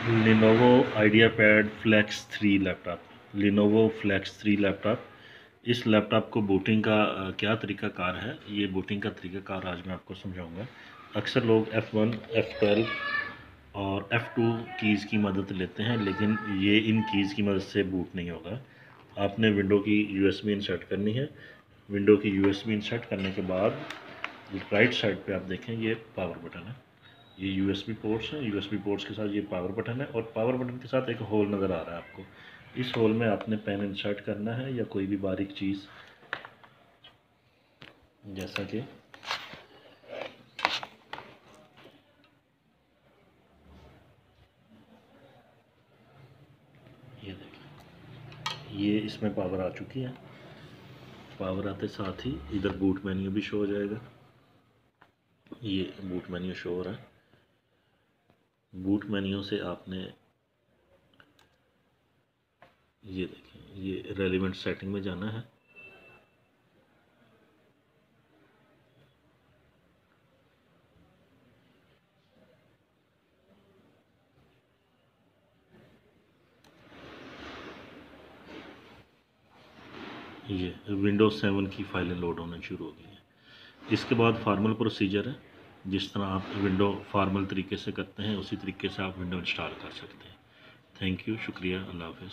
Lenovo IdeaPad Flex 3 laptop. Lenovo Flex 3 laptop. इस laptop को booting का क्या तरीक़ाकार है, ये बूटिंग का तरीक़ाकार आज मैं आपको समझाऊंगा। अक्सर लोग F1, F12 और F2 कीज़ की मदद लेते हैं, लेकिन ये इन कीज़ की मदद से बूट नहीं होगा। आपने विंडो की USB इंसर्ट करनी है। विंडो की USB इंसर्ट करने के बाद राइट साइड पे आप देखें, ये पावर बटन है, ये USB पोर्ट्स हैं। USB पोर्ट्स के साथ ये पावर बटन है और पावर बटन के साथ एक होल नज़र आ रहा है आपको। इस होल में आपने पेन इंसर्ट करना है या कोई भी बारीक चीज़, जैसा कि ये देखिए, ये इसमें पावर आ चुकी है। पावर आते साथ ही इधर बूट मेन्यू भी शो हो जाएगा। ये बूट मेन्यू शो हो रहा है। बूट मेन्यू से आपने ये देखिए, ये रेलिवेंट सेटिंग में जाना है। ये विंडोज 7 की फाइलें लोड होना शुरू हो गई हैं। इसके बाद फार्मल प्रोसीजर है। जिस तरह आप विंडो फार्मल तरीके से करते हैं, उसी तरीके से आप विंडो इंस्टॉल कर सकते हैं। थैंक यू, शुक्रिया, अल्लाह हाफ़िज़।